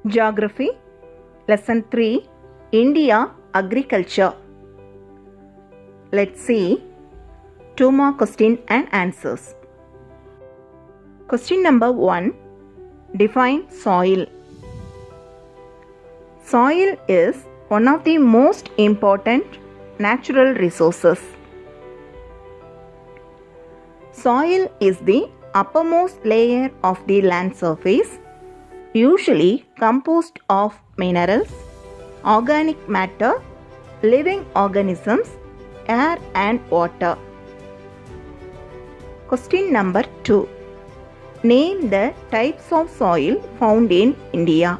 Geography, Lesson 3, India Agriculture. Let's see 2 more question and answers. Question number 1. Define soil. Soil is one of the most important natural resources. Soil is the uppermost layer of the land surface, usually composed of minerals, organic matter, living organisms, air and water. Question number 2. Name the types of soil found in India.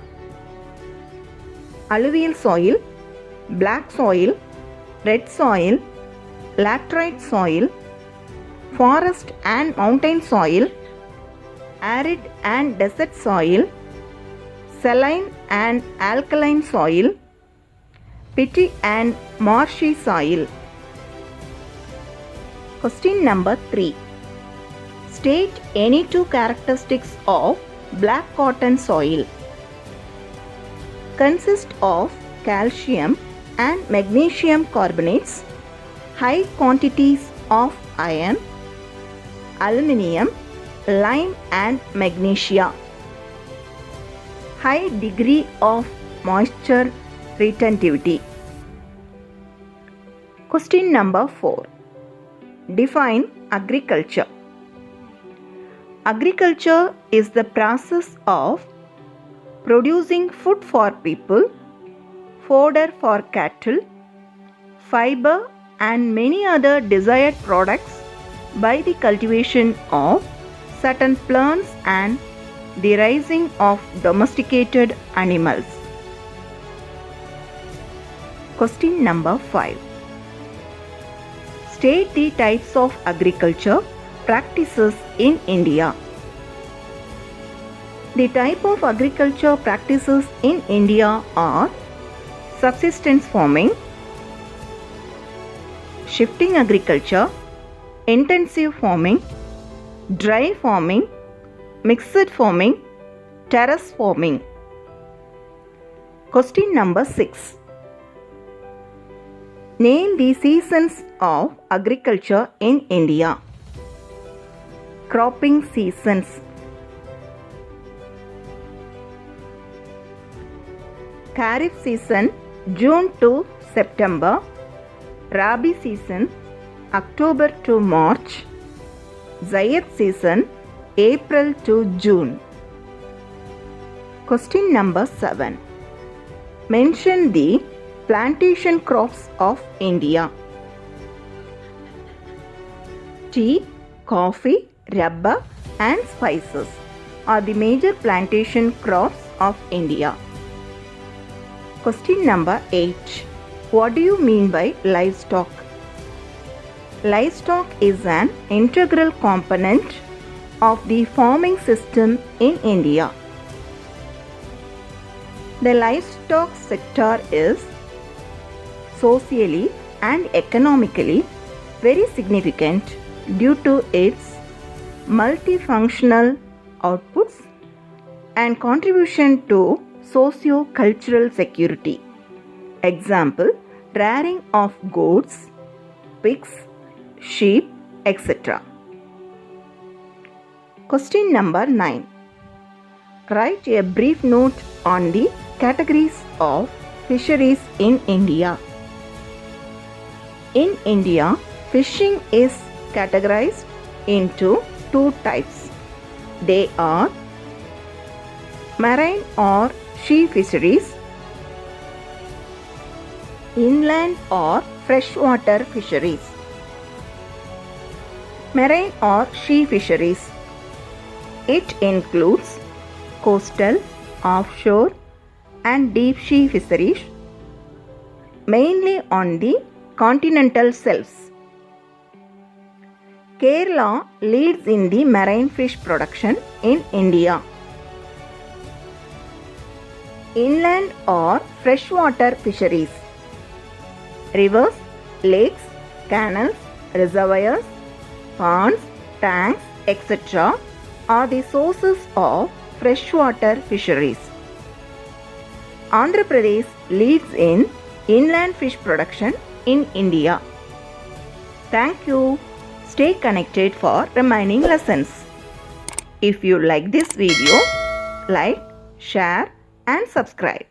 Alluvial soil, black soil, red soil, laterite soil, forest and mountain soil, arid and desert soil, saline and alkaline soil, peaty and marshy soil. Question number 3. State any 2 characteristics of black cotton soil. Consists of calcium and magnesium carbonates, high quantities of iron, aluminium, lime and magnesia. High degree of moisture retentivity. Question number 4. Define agriculture. Agriculture is the process of producing food for people, fodder for cattle, fiber and many other desired products by the cultivation of certain plants and the raising of domesticated animals. Question number 5. State the types of agriculture practices in India. The type of agriculture practices in India are subsistence farming, shifting agriculture, intensive farming, dry farming, mixed farming, terrace farming. Question number 6. Name the seasons of agriculture in India. Cropping seasons. Kharif season June to September, Rabi season October to March, Zaid season April to June. Question number 7. Mention the plantation crops of India. Tea, coffee, rubber and spices are the major plantation crops of India. Question number 8. What do you mean by livestock? Livestock is an integral component of the farming system in India. The livestock sector is socially and economically very significant due to its multifunctional outputs and contribution to socio-cultural security. Example, rearing of goats, pigs, sheep, etc. Question number 9. Write a brief note on the categories of fisheries in India. In India, fishing is categorized into 2 types. They are marine or sea fisheries, inland or freshwater fisheries. Marine or sea fisheries. It includes coastal, offshore and deep sea fisheries, mainly on the continental shelves. Kerala leads in the marine fish production in India. Inland or freshwater fisheries. Rivers, lakes, canals, reservoirs, ponds, tanks, etc. are the sources of freshwater fisheries. Andhra Pradesh leads in inland fish production in India. Thank you. Stay connected for remaining lessons. If you like this video, like, share and subscribe.